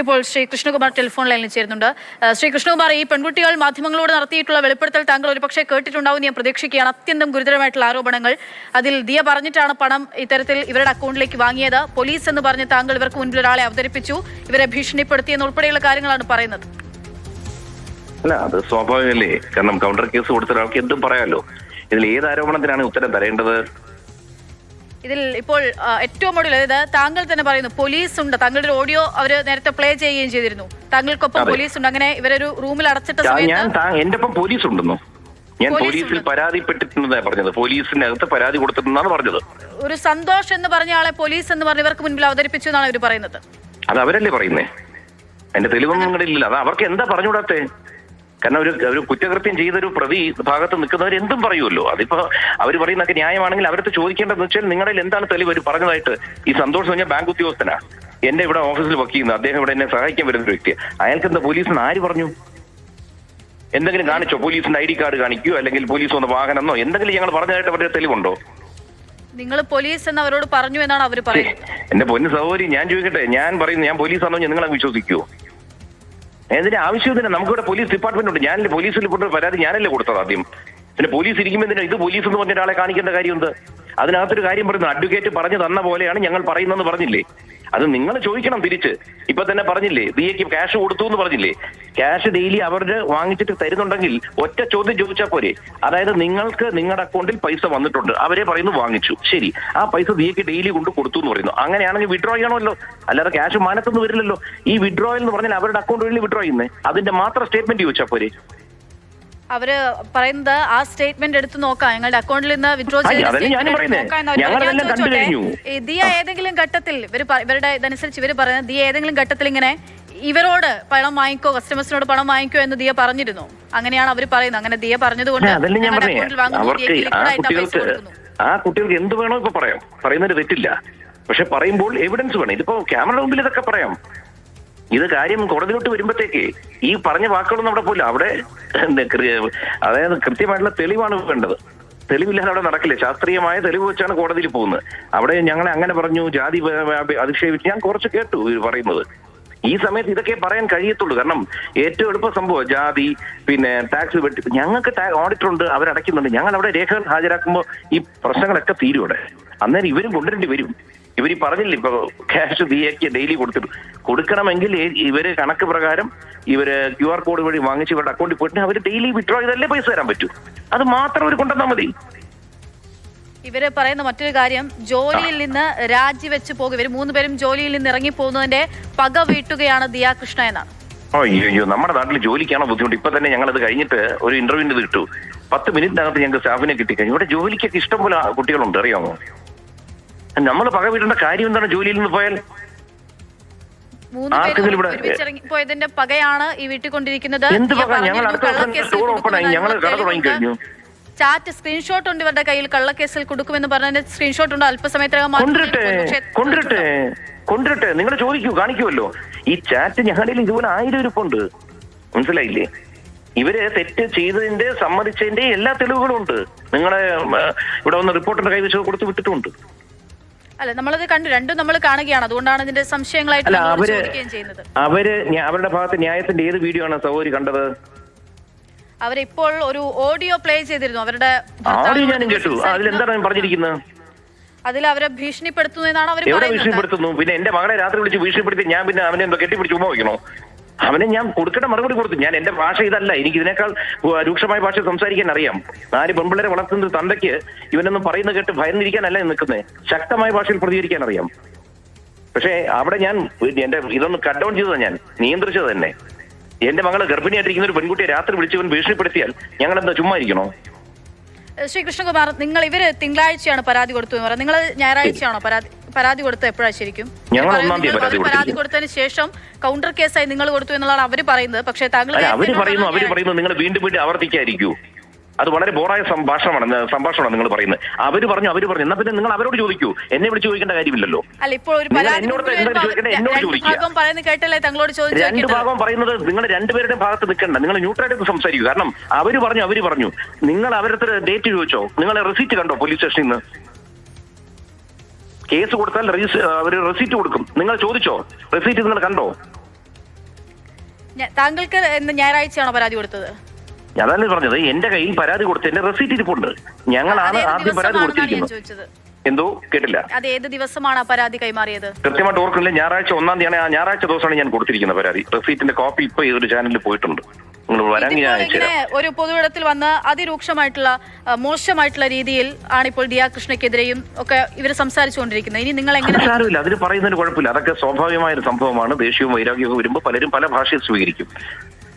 ഇപ്പോൾ ശ്രീ കൃഷ്ണകുമാർ ടെലിഫോൺ ലൈനിൽ ചേരുന്നുണ്ട്. ശ്രീ കൃഷ്ണകുമാർ, ഈ പെൺകുട്ടികൾ മാധ്യമങ്ങളോട് നടത്തിയിട്ടുള്ള വെളിപ്പെടുത്തൽ താങ്കൾ ഒരുപക്ഷെ കേട്ടിട്ടുണ്ടാവും ഞാൻ പ്രതീക്ഷിക്കുകയാണ്. അത്യന്തം ഗുരുതരമായിട്ടുള്ള ആരോപണങ്ങൾ. അതിൽ ദിയ പറഞ്ഞിട്ടാണ് പണം ഇത്തരത്തിൽ ഇവരുടെ അക്കൗണ്ടിലേക്ക് വാങ്ങിയത്. പോലീസ് എന്ന് പറഞ്ഞ് താങ്കൾ ഇവർക്ക് മുൻപിൽ ഒരാളെ അവതരിപ്പിച്ചു, ഇവരെ ഭീഷണിപ്പെടുത്തിയെന്ന് ഉൾപ്പെടെയുള്ള കാര്യങ്ങളാണ് പറയുന്നത്. അല്ല, അത് സ്വാഭാവികമല്ലേ. കാരണം കൗണ്ടർ കേസ് കൊടുത്ത ഒരാൾക്ക് എന്തും പറയാമല്ലോ. ഇതിൽ ഏത് ആരോപണത്തിനാണ് ഉത്തരം തരേണ്ടത്? ഇതിൽ ഇപ്പോൾ ഏറ്റവും ഒടുവിൽ, അതായത് താങ്കൾ തന്നെ പറയുന്നു പോലീസ് ഉണ്ട്. താങ്കളുടെ ഓഡിയോ അവര് നേരത്തെ പ്ലേ ചെയ്യുകയും ചെയ്തിരുന്നു. താങ്കൾക്കൊപ്പം പോലീസ് ഉണ്ട്. അങ്ങനെ ഇവരൊരു റൂമിൽ അടച്ചിട്ട സമയത്ത് എന്റെ ഒപ്പം പോലീസ് ഉണ്ടെന്നോ? ഞാൻ പോലീസിൽ പരാതിപ്പെട്ടിട്ടുണ്ടെന്നാണ് പറഞ്ഞത്. പോലീസിന്റെ അകത്ത് പരാതി കൊടുത്തിട്ടുണ്ടെന്നാണ് പറഞ്ഞത്. ഒരു സന്തോഷ് എന്ന് പറഞ്ഞ ആളെ പോലീസ് എന്ന് പറഞ്ഞ് ഇവർക്ക് മുൻപിൽ അവതരിപ്പിച്ചു എന്നാണ് ഇവർ പറയുന്നത്. അത് അവരല്ലേ പറയുന്നേ? എന്റെ തെളിവൊന്നും ഇല്ല. അത് അവർക്ക് എന്താ പറഞ്ഞുകൂടാത്തെ? കാരണം ഒരു കുറ്റകൃത്യം ചെയ്തൊരു പ്രതി ഭാഗത്ത് നിൽക്കുന്നവർ എന്തും പറയുമല്ലോ. അതിപ്പോ അവർ പറയുന്നതൊക്കെ ന്യായമാണെങ്കിൽ അവരടുത്ത് ചോദിക്കേണ്ടതെന്ന് വെച്ചാൽ നിങ്ങളിൽ എന്താണ് തെളിവ്? അവർ പറഞ്ഞതായിട്ട് ഈ സന്തോഷം പറഞ്ഞാൽ ബാങ്ക് ഉദ്യോഗസ്ഥനാ, എന്റെ ഇവിടെ ഓഫീസിൽ വർക്ക് ചെയ്യുന്നത്, അദ്ദേഹം ഇവിടെ എന്നെ സഹായിക്കാൻ വരുന്ന ഒരു വ്യക്തിയാണ്. അയാൾക്ക് എന്താ പോലീസിന് ആര് പറഞ്ഞു? എന്തെങ്കിലും കാണിച്ചോ? പോലീസിന്റെ ID കാർഡ് കാണിക്കുകയോ അല്ലെങ്കിൽ പോലീസ് വന്ന വാഹനമോ എന്തെങ്കിലും ഞങ്ങൾ പറഞ്ഞതായിട്ട് അവരുടെ തെളിവുണ്ടോ? നിങ്ങൾ പോലീസ് എന്ന് അവരോട് പറഞ്ഞു എന്നാണ് അവർ പറയുന്നത്. എന്റെ പൊന്നു സഹോദരി, ഞാൻ ചോദിക്കട്ടെ, ഞാൻ പറയുന്നു ഞാൻ പോലീസാണോ? നിങ്ങളെ വിശ്വസിക്കുവോ? എന്തിന്റെ ആവശ്യത്തിന്? നമുക്കിവിടെ പോലീസ് ഡിപ്പാർട്ട്മെന്റ് ഉണ്ട്. ഞാനല്ലേ പോലീസിൽ കൊണ്ട് പരാതി ഞാനല്ലേ കൊടുത്തത് ആദ്യം. പിന്നെ പോലീസ് ഇരിക്കുമ്പോൾ എന്തിനാ ഇത് പോലീസ് എന്ന് പറഞ്ഞ ഒരാളെ കാണിക്കേണ്ട കാര്യമുണ്ട്? അതിനകത്തൊരു കാര്യം പറയുന്നു, അഡ്വക്കേറ്റ് പറഞ്ഞു തന്ന പോലെയാണ് ഞങ്ങൾ പറയുന്നതെന്ന് പറഞ്ഞില്ലേ? അത് നിങ്ങൾ ചോദിക്കണം തിരിച്ച്. ഇപ്പൊ തന്നെ പറഞ്ഞില്ലേ, ദിയയ്ക്ക് ക്യാഷ് കൊടുത്തു എന്ന് പറഞ്ഞില്ലേ? ക്യാഷ് ഡെയിലി അവരുടെ വാങ്ങിച്ചിട്ട് തരുന്നുണ്ടെങ്കിൽ ഒറ്റ ചോദ്യം ചോദിച്ചാൽ പോരെ? അതായത് നിങ്ങൾക്ക് നിങ്ങളുടെ അക്കൗണ്ടിൽ പൈസ വന്നിട്ടുണ്ട്, അവരെ പറയുന്നു വാങ്ങിച്ചു, ശരി, ആ പൈസ ദിയയ്ക്ക് ഡെയിലി കൊണ്ട് കൊടുത്തു എന്ന് പറയുന്നു. അങ്ങനെയാണെങ്കിൽ വിഡ്രോ ചെയ്യണമല്ലോ, അല്ലാതെ ക്യാഷ് മാനത്തൊന്നും വരില്ലല്ലോ. ഈ വിഡ്രോയൽ എന്ന് പറഞ്ഞാൽ അവരുടെ അക്കൗണ്ട് വഴി വിഡ്രോ ചെയ്യുന്നത്, അതിന്റെ മാത്രം സ്റ്റേറ്റ്മെന്റ് ചോദിച്ചാൽ പോരെ? അവര് പറയുന്നത് ആ സ്റ്റേറ്റ്മെന്റ് എടുത്ത് നോക്കാം, ഞങ്ങളുടെ അക്കൗണ്ടിൽ നിന്ന് വിഡ്രോ ദിയ ഏതെങ്കിലും ഘട്ടത്തിൽ ഇവരുടെ ഇതനുസരിച്ച് ഇവര് പറയുന്നത് ദിയ ഏതെങ്കിലും ഘട്ടത്തിൽ ഇങ്ങനെ ഇവരോട് പണം വാങ്ങിക്കോ, കസ്റ്റമേഴ്സിനോട് പണം വാങ്ങിക്കോ എന്ന് ദിയ പറഞ്ഞിരുന്നു. അങ്ങനെയാണ് അവർ പറയുന്നത്. അങ്ങനെ ദിയ പറഞ്ഞതുകൊണ്ട് ആ കുട്ടികൾക്ക് എന്ത് വേണോ ഇപ്പൊ പറയാം, പറയുന്നതിന് തെറ്റില്ല. പക്ഷെ പറയുമ്പോൾ എവിഡൻസ് വേണം. ഇതിപ്പോ ക്യാമറ മുമ്പിൽ ഇതൊക്കെ പറയാം. ഇത് കാര്യം കോടതിയിലോട്ട് വരുമ്പോഴത്തേക്ക് ഈ പറഞ്ഞ വാക്കുകളൊന്നും അവിടെ പോയില്ല. അവിടെ അതായത് കൃത്യമായിട്ടുള്ള തെളിവാണ് വേണ്ടത്. തെളിവില്ലാതെ അവിടെ നടക്കില്ല. ശാസ്ത്രീയമായ തെളിവ് വെച്ചാണ് കോടതിയിൽ പോകുന്നത്. അവിടെ ഞങ്ങളെ അങ്ങനെ പറഞ്ഞു, ജാതി അധിക്ഷേപിച്ച് ഞാൻ കുറച്ച് കേട്ടു ഇവർ പറയുന്നത്. ഈ സമയത്ത് ഇതൊക്കെ പറയാൻ കഴിയത്തുള്ളൂ. കാരണം ഏറ്റവും എളുപ്പ സംഭവം ജാതി, പിന്നെ ടാക്സ് വെട്ടി. ഞങ്ങൾക്ക് ഓഡിറ്റർ ഉണ്ട്, അവരടയ്ക്കുന്നുണ്ട്. ഞങ്ങൾ അവിടെ രേഖകൾ ഹാജരാക്കുമ്പോൾ ഈ പ്രശ്നങ്ങളൊക്കെ തീരും അവിടെ. അന്നേരം ഇവരും കൊണ്ടുവരേണ്ടി വരും. ഇവർ പറഞ്ഞില്ല ഇപ്പൊ ക്യാഷ് ദിയയ്ക്ക് ഡെയിലി കൊടുക്കണമെങ്കിൽ ഇവര് കണക്ക് പ്രകാരം ഇവര് QR കോഡ് വഴി വാങ്ങിച്ച് ഇവരുടെ അക്കൗണ്ടിൽ പോയിട്ട് അവർ ഡെയിലി വിഡ്രോ ചെയ്തല്ലേ പൈസ തരാൻ പറ്റൂ. അത് മാത്രം അവർ കൊണ്ടുവന്നാൽ മതി. ഇവര് പറയുന്ന മറ്റൊരു കാര്യം, ജോലിയിൽ നിന്ന് രാജിവെച്ച് പോകും. ഇവർ 3 പേരും ജോലിയിൽ നിന്ന് ഇറങ്ങി പോകുന്നതിന്റെ പക വീട്ടുകയാണ് ദിയ കൃഷ്ണ എന്നാണ്. അയ്യോ, നമ്മുടെ നാട്ടിൽ ജോലിക്കാണോ ബുദ്ധിമുട്ട്? ഇപ്പൊ തന്നെ ഞങ്ങളത് കഴിഞ്ഞിട്ട് ഒരു ഇന്റർവ്യൂവിന് കിട്ടു. 10 മിനിറ്റിനകത്ത് ഞങ്ങൾക്ക് സ്റ്റാഫിനെ കിട്ടിക്കഴിഞ്ഞു. ഇവിടെ ജോലിക്കൊക്കെ ഇഷ്ടംപോലെ കുട്ടികളുണ്ട്, അറിയാമോ? നമ്മൾ പക വീട്ടേണ്ട കാര്യം എന്താണ്? ജോലിയിൽ നിന്ന് പോയാൽ പോയതിന്റെ പകയാണ് ഈ വീട്ടിക്കൊണ്ടിരിക്കുന്നത്. എന്ത് പക? ഞങ്ങൾ അടുത്ത സ്റ്റോർ ഓപ്പൺ ആയി, ഞങ്ങൾ കട തുടങ്ങി കഴിഞ്ഞു. ചാറ്റ് സ്ക്രീൻഷോട്ട് ഉണ്ട് ഇവരുടെ കയ്യിൽ. കള്ളക്കേസിൽ കൊടുക്കുമെന്ന് പറഞ്ഞ സ്ക്രീൻഷോട്ട് ഉണ്ട്. അല്പസമയത്തിനകം കൊണ്ടിരട്ടെ. നിങ്ങൾ ചോദിക്കൂ, കാണിക്കുമല്ലോ. ഈ ചാറ്റ് ഞങ്ങളുടെ ഇതുപോലെ 1000 ഇരിപ്പുണ്ട്. മനസ്സിലായില്ലേ? ഇവര് തെറ്റ് ചെയ്തതിന്റെ സമ്മതിച്ചതിന്റെ എല്ലാ തെളിവുകളും ഉണ്ട്. നിങ്ങളെ ഇവിടെ വന്ന് റിപ്പോർട്ടറിന്റെ കൈവശം കൊടുത്ത് വിട്ടിട്ടുണ്ട്. അല്ല, നമ്മളത് കണ്ടു, രണ്ടും നമ്മൾ കാണുകയാണ്. അതുകൊണ്ടാണ് ഇതിന്റെ സംശയങ്ങളായിട്ട് ചെയ്യുന്നത്. അവരുടെ ഭാഗത്ത് ന്യായത്തിന്റെ ഏത് വീഡിയോ ആണ് സഹോദരി കണ്ടത്? അവരിപ്പോൾ ഒരു ഓഡിയോ പ്ലേ ചെയ്തിരുന്നു. അവരുടെ ഓഡിയോ ഞാനും കേട്ടു. അതിലെന്താണ് പറഞ്ഞിരിക്കുന്നത്? അതിൽ അവരെ ഭീഷണിപ്പെടുത്തുന്നു എന്നാണ് അവർ ഭീഷണിപ്പെടുത്തുന്നു. പിന്നെ എന്റെ മകളെ രാത്രി വിളിച്ച് ഭീഷണിപ്പെടുത്തി ഞാൻ പിന്നെ അവനെ എന്തോ കെട്ടിപ്പിടിച്ച് ഉമ്മ വയ്ക്കണോ? അവനെ ഞാൻ കൊടുക്കേണ്ട മറുപടി കൊടുത്തു. ഞാൻ എന്റെ ഭാഷ ഇതല്ല, എനിക്ക് ഇതിനേക്കാൾ രൂക്ഷമായ ഭാഷ സംസാരിക്കാൻ അറിയാം. 4 പെൺപിള്ളേരെ വളർത്തുന്ന തന്തയ്ക്ക് ഇവനൊന്നും പറയുന്നത് കേട്ട് ഭയന്നിരിക്കാനല്ല നിൽക്കുന്നത്. ശക്തമായ ഭാഷയിൽ പ്രതികരിക്കാൻ അറിയാം. പക്ഷേ അവിടെ ഞാൻ എന്റെ ഇതൊന്ന് കട്ട് ഡൗൺ ചെയ്തതാണ്, ഞാൻ നിയന്ത്രിച്ചത് തന്നെ. എന്റെ മകള് ഗർഭിണിയായിട്ടിരിക്കുന്ന ഒരു പെൺകുട്ടിയെ രാത്രി വിളിച്ചവൻ ഭീഷണിപ്പെടുത്തിയാൽ ഞങ്ങൾ എന്താ ചുമ്മാ ഇരിക്കണോ? ശ്രീ കൃഷ്ണകുമാർ, നിങ്ങൾ ഇവര് തിങ്കളാഴ്ചയാണ് പരാതി കൊടുത്തു എന്ന് പറയുന്നത്. നിങ്ങൾ ഞായറാഴ്ചയാണോ പരാതി കൊടുത്തത്? എപ്പോഴാണ് ശരിക്കും? പരാതി കൊടുത്തതിന് ശേഷം കൗണ്ടർ കേസായി നിങ്ങൾ കൊടുത്തു എന്നുള്ളതാണ് അവര് പറയുന്നത്. പക്ഷേ താങ്കൾ അവര് പറയുന്നു നിങ്ങൾ വീണ്ടും ആവർത്തിക്കായിരിക്കൂ. അത് വളരെ ബോറായ സംഭാഷണമാണ് നിങ്ങൾ പറയുന്നത്. അവര് പറഞ്ഞു എന്നാ പിന്നെ നിങ്ങൾ അവരോട് ചോദിക്കൂ. എന്നെ വിളിച്ച് ചോദിക്കേണ്ട കാര്യമില്ലല്ലോ. അല്ല, ഇപ്പോൾ ഒരു രണ്ട് ഭാഗം പറയുന്നത് നിങ്ങൾ രണ്ടുപേരുടെ ഭാഗത്ത് നിൽക്കണ്ട. നിങ്ങൾ ന്യൂട്രലായിട്ട് സംസാരിക്കൂ. കാരണം അവര് പറഞ്ഞു നിങ്ങൾ അവരുടെ ഡേറ്റ് ചോദിച്ചോ? നിങ്ങളെ റെസീറ്റ് കണ്ടോ? പോലീസ് സ്റ്റേഷനിൽ നിന്ന് കേസ് കൊടുത്താൽ അവര് റെസീറ്റ് കൊടുക്കും. നിങ്ങൾ ചോദിച്ചോ? റെസീറ്റ് നിങ്ങൾ കണ്ടോ? താങ്കൾക്ക് ഞായറാഴ്ചയാണോ പരാതി കൊടുത്തത്? അതല്ലേ പറഞ്ഞത്, എന്റെ കയ്യിൽ പരാതി കൊടുത്ത് എന്റെ റെസീറ്റ് ഇരിപ്പുണ്ട്. ഞങ്ങളാണ് ആദ്യം പരാതി കൊടുത്തിരിക്കുന്നത്. എന്തോ കേട്ടില്ല. അത് ഏത് ദിവസമാണ് ആ പരാതി കൈമാറിയത്? കൃത്യമായിട്ട് ഓർക്കുന്നില്ല. ഞായറാഴ്ച 1-ാം തീയതിയാണ്. ആ ഞായറാഴ്ച ദിവസമാണ് ഞാൻ കൊടുത്തിരിക്കുന്ന പരാതി. റെസീറ്റിന്റെ കോപ്പി ഇപ്പൊ ഒരു ചാനലിൽ പോയിട്ടുണ്ട്. ഇങ്ങനെ ഒരു പൊതുവിടത്തിൽ വന്ന് അതിരൂക്ഷമായിട്ടുള്ള മോശമായിട്ടുള്ള രീതിയിൽ ആണിപ്പോൾ ദിയ കൃഷ്ണയ്ക്കെതിരെയും ഒക്കെ ഇവർ സംസാരിച്ചുകൊണ്ടിരിക്കുന്നത്. ഇനി നിങ്ങൾ എങ്ങനെ? സാരമില്ല, അതിന് പറയുന്നതിന് കുഴപ്പമില്ല. അതൊക്കെ സ്വാഭാവികമായ ഒരു സംഭവമാണ്. ദേഷ്യവും വൈരാഗ്യവും വരുമ്പോൾ പലരും പല ഭാഷയിൽ സ്വീകരിക്കും.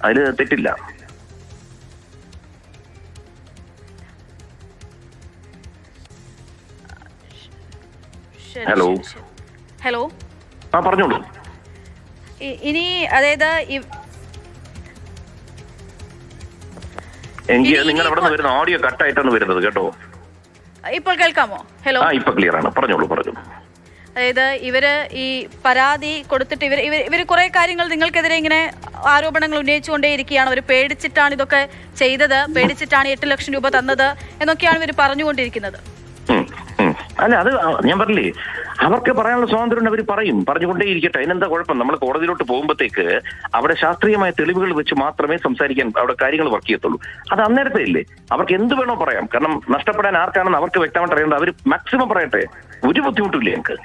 അതിന് തെറ്റില്ല. ഹലോ ഹലോ പറഞ്ഞോളൂ. ഇനി അതായത് എനിക്ക് നിങ്ങൾ അവിടെ നിന്ന് വരുന്ന ഓഡിയോ കട്ടായിട്ടാണ് വരുന്നത് കേട്ടോ. ഇപ്പോൾ കേൾക്കാമോ? ഹലോ, ഇപ്പൊ ക്ലിയർ ആണ്. പറഞ്ഞോളൂ. അതായത് ഇവര് ഈ പരാതി കൊടുത്തിട്ട് ഇവർ കുറെ കാര്യങ്ങൾ നിങ്ങൾക്കെതിരെ ഇങ്ങനെ ആരോപണങ്ങൾ ഉന്നയിച്ചുകൊണ്ടേയിരിക്കുകയാണ്. അവർ പേടിച്ചിട്ടാണ് ഇതൊക്കെ ചെയ്തത്, പേടിച്ചിട്ടാണ് 8 ലക്ഷം രൂപ തന്നത് എന്നൊക്കെയാണ് ഇവർ പറഞ്ഞുകൊണ്ടിരിക്കുന്നത്. അല്ല, അത് ഞാൻ പറഞ്ഞില്ലേ, അവർക്ക് പറയാനുള്ള സ്വാതന്ത്ര്യം അവർ പറഞ്ഞുകൊണ്ടേയിരിക്കട്ടെ. അതിനെന്താ കുഴപ്പം? നമ്മൾ കോടതിയിലോട്ട് പോകുമ്പോഴത്തേക്ക് അവിടെ ശാസ്ത്രീയമായ തെളിവുകൾ വെച്ച് മാത്രമേ സംസാരിക്കാൻ അവിടെ കാര്യങ്ങൾ വർക്ക് ചെയ്യത്തുള്ളൂ. അത് അന്നേരത്തെ ഇല്ലേ, അവർക്ക് എന്ത് വേണോ പറയാം. കാരണം നഷ്ടപ്പെടാൻ ആർക്കാണെന്ന് അവർക്ക് വ്യക്തമായിട്ട് അറിയേണ്ടത്. അവർ മാക്സിമം പറയട്ടെ, ഒരു ബുദ്ധിമുട്ടില്ലേ ഞങ്ങൾക്ക്.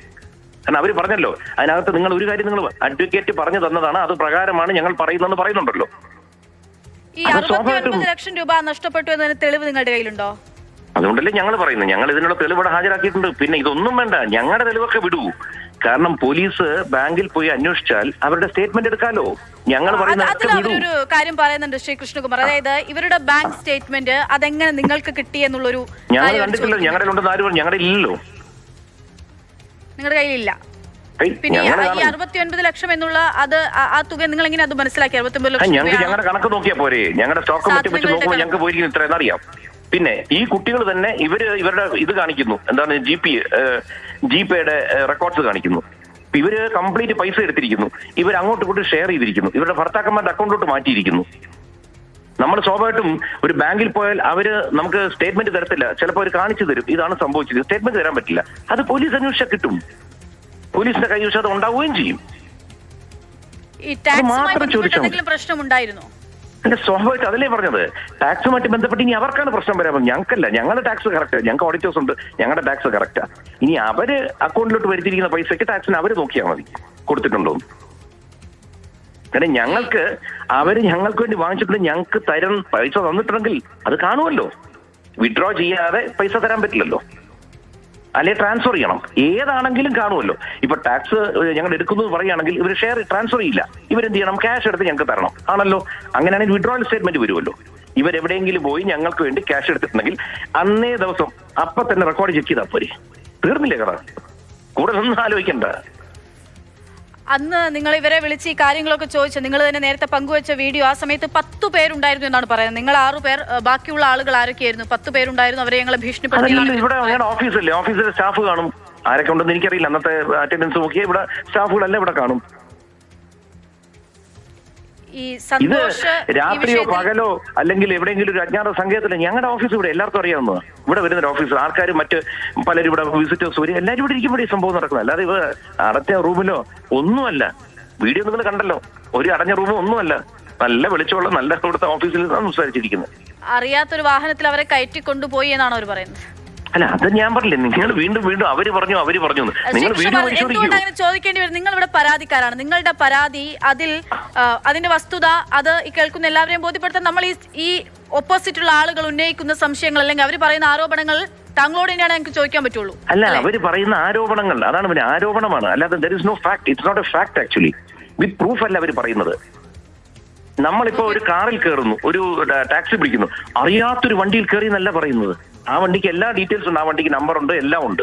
കാരണം അവർ പറഞ്ഞല്ലോ, അതിനകത്ത് നിങ്ങൾ ഒരു കാര്യം നിങ്ങൾ അഡ്വക്കേറ്റ് പറഞ്ഞു തന്നതാണ്, അത് പ്രകാരമാണ് ഞങ്ങൾ പറയുന്നതെന്ന് പറയുന്നുണ്ടല്ലോ. ഈ 69 ലക്ഷം രൂപ നഷ്ടപ്പെട്ടു എന്നതിന് തെളിവ് നിങ്ങളുടെ കയ്യിലുണ്ടോ? അതുകൊണ്ടല്ലേ ഞങ്ങൾ പറയുന്നത്. ഞങ്ങൾ ഇതിനുള്ള തെളിവിടെ ഹാജരാക്കിയിട്ടുണ്ട്. പിന്നെ ഇതൊന്നും വേണ്ട, ഞങ്ങളുടെ തെളിവൊക്കെ വിടൂ. കാരണം പോലീസ് ബാങ്കിൽ പോയി അന്വേഷിച്ചാൽ അവരുടെ സ്റ്റേറ്റ്മെന്റ് എടുക്കാലോ. ഞങ്ങൾ ഒരു കാര്യം പറയുന്നുണ്ട് ശ്രീ കൃഷ്ണകുമാർ, അതായത് ഇവരുടെ ബാങ്ക് സ്റ്റേറ്റ്മെന്റ് അതെങ്ങനെ നിങ്ങൾക്ക് കിട്ടി എന്നുള്ളൊരു ഞങ്ങൾ കണ്ടിട്ടില്ല. ഞങ്ങളുടെ ഉണ്ടെന്ന് ആര് പറഞ്ഞു? ഞങ്ങളുടെ ഇല്ലല്ലോ. നിങ്ങളുടെ കയ്യിലില്ല. പിന്നെ ഈ 69 ലക്ഷം എന്നുള്ള ആ തുക നിങ്ങൾ എങ്ങനെ അത് മനസ്സിലാക്കി? 69 ലക്ഷം ഞങ്ങളുടെ കണക്ക് നോക്കിയാ പോരെ? ഞങ്ങളുടെ സ്റ്റോക്ക് മറ്റും വെച്ച് നോക്കുമ്പോൾ ഞങ്ങൾക്ക് പോയിരിക്കും ഇത്രയെന്ന് അറിയാം. പിന്നെ ഈ കുട്ടികൾ തന്നെ ഇവരുടെ ഇത് കാണിക്കുന്നു, എന്താണ് ജിപേയുടെ റെക്കോർഡ്സ് കാണിക്കുന്നു. ഇവര് കംപ്ലീറ്റ് പൈസ എടുത്തിരിക്കുന്നു. ഇവർ അങ്ങോട്ടും ഇങ്ങോട്ടും ഷെയർ ചെയ്തിരിക്കുന്നു. ഇവരുടെ ഭർത്താക്കന്മാരുടെ അക്കൗണ്ടിലോട്ട് മാറ്റിയിരിക്കുന്നു. നമ്മൾ സ്വാഭാവികമായിട്ടും ഒരു ബാങ്കിൽ പോയാൽ അവര് നമുക്ക് സ്റ്റേറ്റ്മെന്റ് തരത്തില്ല. ചിലപ്പോൾ അവർ കാണിച്ചു തരും, ഇതാണ് സംഭവിച്ചത്. സ്റ്റേറ്റ്മെന്റ് തരാൻ പറ്റില്ല. അത് പോലീസ് അന്വേഷിച്ചാൽ കിട്ടും. പോലീസിന്റെ കൈവശം അത് ഉണ്ടാവുകയും ചെയ്യും. പ്രശ്നമുണ്ടായിരുന്നോ? അല്ല, സ്വാഭാവികമായിട്ട് അതല്ലേ പറഞ്ഞത്. ടാക്സുമായിട്ട് ബന്ധപ്പെട്ട് ഇനി അവർക്കാണ് പ്രശ്നം വരാൻ പോകുന്നത്. ഞങ്ങൾക്കല്ല. ഞങ്ങളുടെ ടാക്സ് കറക്റ്റ്. ഞങ്ങൾക്ക് ഓഡിറ്റേഴ്സ് ഉണ്ട്. ഞങ്ങളുടെ ടാക്സ് കറക്റ്റാ. ഇനി അവര് അക്കൗണ്ടിലോട്ട് വരുത്തിയിരിക്കുന്ന പൈസക്ക് ടാക്സിന് അവര് നോക്കിയാൽ മതി കൊടുത്തിട്ടുണ്ടോ. കാരണം ഞങ്ങൾക്ക് വേണ്ടി വാങ്ങിച്ചിട്ടുണ്ട്. ഞങ്ങൾക്ക് തരാൻ പൈസ തന്നിട്ടുണ്ടെങ്കിൽ അത് കാണുമല്ലോ. വിഡ്രോ ചെയ്യാതെ പൈസ തരാൻ പറ്റില്ലല്ലോ. അല്ലെ ട്രാൻസ്ഫർ ചെയ്യണം. ഏതാണെങ്കിലും കാണുമല്ലോ. ഇപ്പൊ ടാക്സ് ഞങ്ങൾ എടുക്കുന്നത് പറയുകയാണെങ്കിൽ ഇവർ ഷെയർ ട്രാൻസ്ഫർ ചെയ്യില്ല. ഇവരെന്ത് ചെയ്യണം? ക്യാഷ് എടുത്ത് ഞങ്ങൾക്ക് തരണം. ആണല്ലോ. അങ്ങനെയാണെങ്കിൽ വിഡ്രോവൽ സ്റ്റേറ്റ്മെന്റ് വരുമല്ലോ. ഇവരെവിടെയെങ്കിലും പോയി ഞങ്ങൾക്ക് വേണ്ടി ക്യാഷ് എടുത്തിട്ടുണ്ടെങ്കിൽ അന്നേ ദിവസം അപ്പൊ തന്നെ റെക്കോർഡ് ചെക്ക് ചെയ്താൽ പോരെ. തീർന്നില്ലേ കഥ? കൂടെ ഒന്നും ആലോചിക്കണ്ട. അന്ന് നിങ്ങൾ ഇവരെ വിളിച്ച് ഈ കാര്യങ്ങളൊക്കെ ചോദിച്ചു. നിങ്ങൾ തന്നെ നേരത്തെ പങ്കുവെച്ച വീഡിയോ, ആ സമയത്ത് 10 പേരുണ്ടായിരുന്നു എന്നാണ് പറയുന്നത്. നിങ്ങൾ 6 പേർ, ബാക്കിയുള്ള ആളുകൾ ആരൊക്കെയായിരുന്നു? 10 പേരുണ്ടായിരുന്നു. അവരെ ഞങ്ങളെ ഭീഷണിപ്പെടുത്തി. ഇവിടെ ഞങ്ങളുടെ ഓഫീസല്ലേ, ഓഫീസിലെ സ്റ്റാഫ് കാണും. ആരൊക്കെ ഉണ്ടെന്ന് എനിക്കറിയില്ല. അന്നത്തെ അറ്റൻഡൻസ് നോക്കിയാൽ ഇവിടെ സ്റ്റാഫുകളെല്ലാം ഇവിടെ കാണും. ഇത് രാത്രിയോ പകലോ അല്ലെങ്കിൽ എവിടെയെങ്കിലും ഒരു അജ്ഞാത സംഘത്തില് ഞങ്ങളുടെ ഓഫീസ് ഇവിടെ എല്ലാവർക്കും അറിയാവുന്നതാണ്. ഇവിടെ വരുന്ന ഓഫീസ് ആൾക്കാരും മറ്റ് പലരും ഇവിടെ വിസിറ്റേഴ്സ് വരും. എല്ലാവരും ഇവിടെ ഇരിക്കുമ്പോൾ ഈ സംഭവം നടക്കുന്നത്. അല്ലാതെ ഇവിടെ അടച്ച റൂമിലോ ഒന്നുമല്ല. വീഡിയോ നിങ്ങൾ കണ്ടല്ലോ. ഒരു അടഞ്ഞ റൂമോ ഒന്നുമല്ല. നല്ല വെളിച്ചമുള്ള നല്ല ഇവിടുത്തെ ഓഫീസിൽ സംസാരിച്ചിരിക്കുന്നത്. അറിയാത്തൊരു വാഹനത്തിൽ അവരെ കയറ്റി കൊണ്ടുപോയി എന്നാണ് അവർ പറയുന്നത്. അല്ല, അത് ഞാൻ പറഞ്ഞില്ലേ, നിങ്ങൾ വീണ്ടും അവര് പറഞ്ഞു നിങ്ങൾ വീഡിയോ ചോദിക്കേണ്ടി വരും. നിങ്ങൾ ഇവിടെ പരാതിക്കാരാണ്. നിങ്ങളുടെ പരാതി അതിന്റെ വസ്തുത അത് കേൾക്കുന്ന എല്ലാവരെയും ബോധ്യപ്പെടുത്താൻ നമ്മൾ ഈ ഓപ്പോസിറ്റുള്ള ആളുകൾ ഉന്നയിക്കുന്ന സംശയങ്ങൾ അല്ലെങ്കിൽ അവർ പറയുന്ന ആരോപണങ്ങൾ താങ്കളോട് തന്നെയാണ് ഞങ്ങൾക്ക് ചോദിക്കാൻ പറ്റുള്ളൂ. അല്ല, അവര് പറയുന്ന ആരോപണങ്ങൾ അതാണ് ആരോപണമാണ്. അല്ലാതെ there is no fact. It's not a fact actually. With proof അല്ല അവർ പറയുന്നത്. നമ്മളിപ്പോ ഒരു കാറിൽ കയറുന്നു, ഒരു ടാക്സി പിടിക്കുന്നു, അറിയാത്തൊരു വണ്ടിയിൽ കയറി എന്നല്ല പറയുന്നത്. ആ വണ്ടിക്ക് എല്ലാ ഡീറ്റെയിൽസ് ഉണ്ട്. ആ വണ്ടിക്ക് നമ്പർ ഉണ്ട്, എല്ലാം ഉണ്ട്.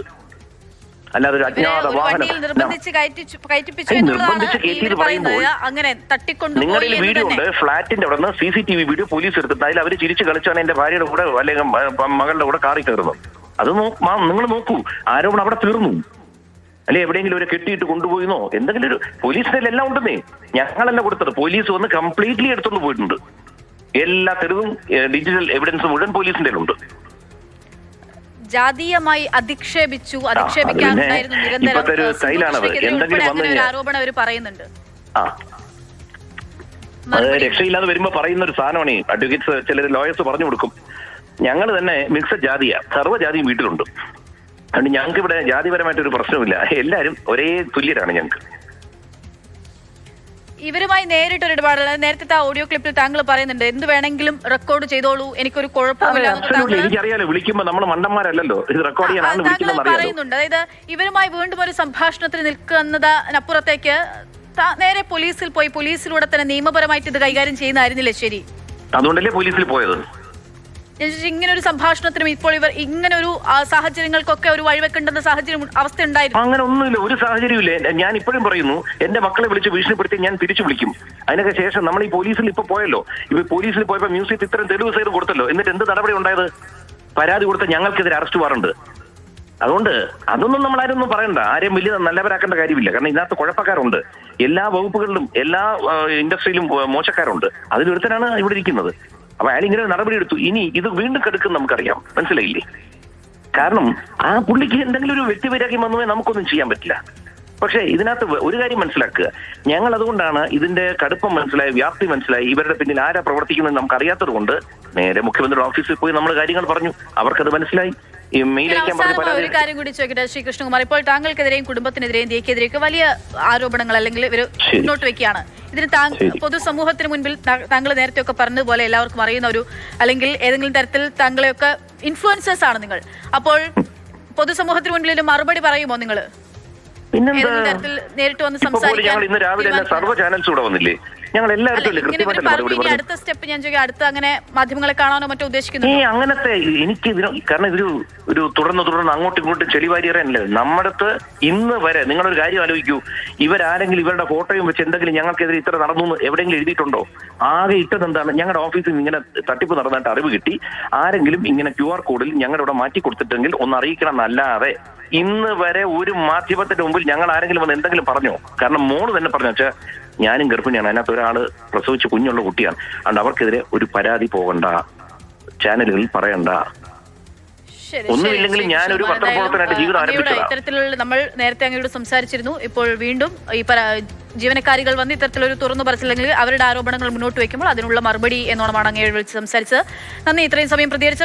അല്ലാതെ ഒരു അജ്ഞാത വാഹനം നിർബന്ധിച്ച് കയറ്റിയത് പറയുമ്പോൾ നിങ്ങളുടെ വീഡിയോ ഉണ്ട്. ഫ്ലാറ്റിന്റെ അവിടെ നിന്ന് CCTV വീഡിയോ പോലീസ് എടുത്തിട്ട് അതിൽ അവർ ചിരിച്ചു കളിച്ചാണ് എന്റെ ഭാര്യയുടെ കൂടെ അല്ലെങ്കിൽ മകളുടെ കൂടെ കാറിൽ കയറുന്നത്. അത് നിങ്ങൾ നോക്കൂ. ആരോപണം അവിടെ തീർന്നു. അല്ലെ എവിടെയെങ്കിലും ഒരു കെട്ടിയിട്ട് കൊണ്ടുപോയിന്നോ എന്തെങ്കിലും ഒരു പോലീസിന്റെ എല്ലാം ഉണ്ടെന്നേ. ഞങ്ങളല്ല കൊടുത്തത്. പോലീസ് വന്ന് കംപ്ലീറ്റ്ലി എടുത്തോണ്ട് പോയിട്ടുണ്ട്. എല്ലാ തെളിവും ഡിജിറ്റൽ എവിഡൻസും മുഴുവൻ പോലീസിന്റെ ഉണ്ട്. ജാതീയമായി അധിക്ഷേപിക്കാറുണ്ടായിരുന്നു നിരന്തരം. ആരോപണം അവർ പറയുന്നുണ്ട്. അത് രക്ഷയില്ലാതെ വരുമ്പോ പറയുന്ന ഒരു സാധനമാണ് ഈ അഡ്വക്കേറ്റ്സ് ചിലർ ലോയേഴ്സ് പറഞ്ഞു കൊടുക്കും. ഞങ്ങൾ തന്നെ മിക്സഡ് ജാതിയാ, സർവ്വജാതിയും വീട്ടിലുണ്ട്. അതുകൊണ്ട് ഞങ്ങൾക്ക് ഇവിടെ ജാതിപരമായിട്ടൊരു പ്രശ്നമില്ല, എല്ലാവരും ഒരേ തുല്യരാണ് ഞങ്ങൾക്ക്. ഇവരുമായി നേരിട്ടൊരു ഇടപാടുള്ള നേരത്തെ ഓഡിയോ ക്ലിപ്പിൽ താങ്കൾ പറയുന്നുണ്ട് എന്ത് വേണമെങ്കിലും റെക്കോർഡ് ചെയ്തോളൂ, എനിക്കൊരു കുഴപ്പമില്ല. എനിക്കറിയാലോ, വിളിക്കുമ്പോ നമ്മൾ മണ്ടന്മാരല്ലോ, ഇത് റെക്കോർഡ് ചെയ്യാനാണ് വിളിക്കുന്നത് പറയുന്നുണ്ട്. അതായത് ഇവരുമായി വീണ്ടും ഒരു സംഭാഷണത്തിന് നിൽക്കുന്നതിനപ്പുറത്തേക്ക് നേരെ പോലീസിൽ പോയി പോലീസിലൂടെ തന്നെ നിയമപരമായിട്ട് ഇത് കൈകാര്യം ചെയ്യുന്നതായിരുന്നില്ലേ ശരി? അതുകൊണ്ടല്ലേ പോലീസിൽ പോയത്. ഇങ്ങനെ ഒരു സംഭാഷണത്തിനും ഇപ്പോൾ ഇവർ ഇങ്ങനെ ഒരു സാഹചര്യങ്ങൾക്കൊക്കെ ഒരു വഴിവെക്കേണ്ടുന്ന സാഹചര്യം അവസ്ഥ ഉണ്ടായിരുന്നു. അങ്ങനെ ഒന്നുമില്ല, ഒരു സാഹചര്യമില്ല. ഞാൻ ഇപ്പോഴും പറയുന്നു, എന്റെ മക്കളെ വിളിച്ച് ഭീഷണിപ്പെടുത്തി ഞാൻ തിരിച്ചു വിളിക്കും. അതിനൊക്കെ ശേഷം നമ്മൾ ഈ പോലീസിൽ ഇപ്പൊ പോയല്ലോ, ഇപ്പൊ പോലീസിൽ പോയപ്പോ മ്യൂസിയത്തിൽ ഇത്രയും തെളിവ് സൈഡ് കൊടുത്തല്ലോ, എന്നിട്ട് എന്ത് നടപടി ഉണ്ടായത്? പരാതി കൊടുത്ത ഞങ്ങൾക്കെതിരെ അറസ്റ്റ് വാറണ്ട്. അതുകൊണ്ട് അതൊന്നും നമ്മൾ ആരൊന്നും പറയണ്ട, ആരെയും വലിയ നല്ലവരാക്കേണ്ട കാര്യമില്ല. കാരണം ഇതിനകത്ത് കുഴപ്പക്കാരുണ്ട്, എല്ലാ വകുപ്പുകളിലും എല്ലാ ഇൻഡസ്ട്രിയിലും മോശക്കാരുണ്ട്. അതിലൊരുത്തനാണ് ഇവിടെ ഇരിക്കുന്നത്. അപ്പൊ അയാൾ ഇങ്ങനെ നടപടി എടുത്തു. ഇനി ഇത് വീണ്ടും കെടുക്കും നമുക്കറിയാം, മനസ്സിലായില്ലേ? കാരണം ആ പുള്ളിക്ക് എന്തെങ്കിലും ഒരു വ്യക്തിവൈരാഗ്യം വന്നുവേ നമുക്കൊന്നും ചെയ്യാൻ പറ്റില്ല. പക്ഷേ ഇതിനകത്ത് ഒരു കാര്യം മനസ്സിലാക്കുക, ഞങ്ങൾ അതുകൊണ്ടാണ് ഇതിന്റെ കടുപ്പം മനസ്സിലായി, വ്യാപ്തി മനസ്സിലായി, ഇവരുടെ പിന്നിൽ ആരാ പ്രവർത്തിക്കുന്നത് നമുക്ക് അറിയാത്തത് കൊണ്ട് നേരെ മുഖ്യമന്ത്രിയുടെ ഓഫീസിൽ പോയി നമ്മൾ കാര്യങ്ങൾ പറഞ്ഞു. അവർക്കത് മനസ്സിലായി. ഒരു കാര്യം കൂടി ചോദിക്കട്ടെ ശ്രീ കൃഷ്ണകുമാർ, ഇപ്പോൾ താങ്കൾക്കെതിരെയും കുടുംബത്തിനെതിരെയും ഡിക്കെതിരെയൊക്കെ വലിയ ആരോപണങ്ങൾ അല്ലെങ്കിൽ ഇവർ മുന്നോട്ട് വെക്കുകയാണ്. ഇതിന് പൊതുസമൂഹത്തിന് മുൻപിൽ താങ്കൾ നേരത്തെ ഒക്കെ പറഞ്ഞതുപോലെ എല്ലാവർക്കും അറിയുന്ന ഒരു അല്ലെങ്കിൽ ഏതെങ്കിലും തരത്തിൽ താങ്കളെയൊക്കെ ഇൻഫ്ലുവൻസേഴ്സ് ആണ് നിങ്ങൾ. അപ്പോൾ പൊതുസമൂഹത്തിന് മുൻപിൽ ഒരു മറുപടി പറയുമോ നിങ്ങൾ? നേരിട്ട് വന്ന് സംസാരിക്കാൻ ഇന്ന് രാവിലെ സർവ്വ ചാനൽസ് കൂടെ വന്നില്ലേ? ഞങ്ങൾ അടുത്ത സ്റ്റെപ്പ് ഞാൻ ചോദിക്കാം, അടുത്ത അങ്ങനെ മാധ്യമങ്ങളെ കാണാനോ മറ്റോ ഉദ്ദേശിക്കുന്നു? അങ്ങനത്തെ എനിക്ക് കാരണം ഒരു തുടർന്ന് അങ്ങോട്ടും ഇങ്ങോട്ടും ചെളിവാരിയറല്ലേ നമ്മുടെ അടുത്ത് ഇന്ന് വരെ. നിങ്ങളൊരു കാര്യം ആലോചിക്കൂ, ഇവരാരെങ്കിലും ഇവരുടെ ഫോട്ടോയും വെച്ച് എന്തെങ്കിലും ഞങ്ങൾക്കെതിരെ ഇത്ര നടന്നു എവിടെയെങ്കിലും എഴുതിയിട്ടുണ്ടോ? ആകെ ഇട്ടത് എന്താണ്, ഞങ്ങളുടെ ഓഫീസിൽ ഇങ്ങനെ തട്ടിപ്പ് നടന്നിട്ട് അറിവ് കിട്ടി, ആരെങ്കിലും ഇങ്ങനെ QR കോഡിൽ ഞങ്ങളുടെ ഇവിടെ മാറ്റി കൊടുത്തിട്ടെങ്കിൽ ഒന്ന് അറിയിക്കണം എന്നല്ലാതെ ഇന്ന് വരെ ഒരു മാധ്യമത്തിന്റെ മുമ്പിൽ ഞങ്ങൾ ആരെങ്കിലും വന്ന് എന്തെങ്കിലും പറഞ്ഞോ? കാരണം മോള് തന്നെ പറഞ്ഞു വെച്ചാൽ ഞാനും ഗർഭിണിയാണ്, അതിനകത്ത് ഒരാള് പ്രസവിച്ച് കുഞ്ഞുള്ള കുട്ടിയാണ്, അതുകൊണ്ട് അവർക്കെതിരെ ഒരു പരാതി പോകണ്ട, ചാനലുകളിൽ പറയണ്ട. ഒന്നുമില്ലെങ്കിലും ഞാനൊരു പത്രപ്രവർത്തനായിട്ട് ജീവിതം ആരംഭിച്ചതാണ്. ഇത്തരത്തിലുള്ള നമ്മൾ നേരത്തെ അങ്ങോട്ട് സംസാരിച്ചിരുന്നു. ഇപ്പോൾ വീണ്ടും ഈ ജീവനക്കാരികൾ വന്ന് ഇത്തരത്തിലൊരു തുറന്നു പറച്ചില്ലെങ്കിൽ അവരുടെ ആരോപണങ്ങൾ മുന്നോട്ട് വയ്ക്കുമ്പോൾ അതിനുള്ള മറുപടി എന്നോണമാണ് അങ്ങേ വിളിച്ച് സംസാരിച്ചത്. നന്ദി, ഇത്രയും സമയം പ്രതികരിച്ച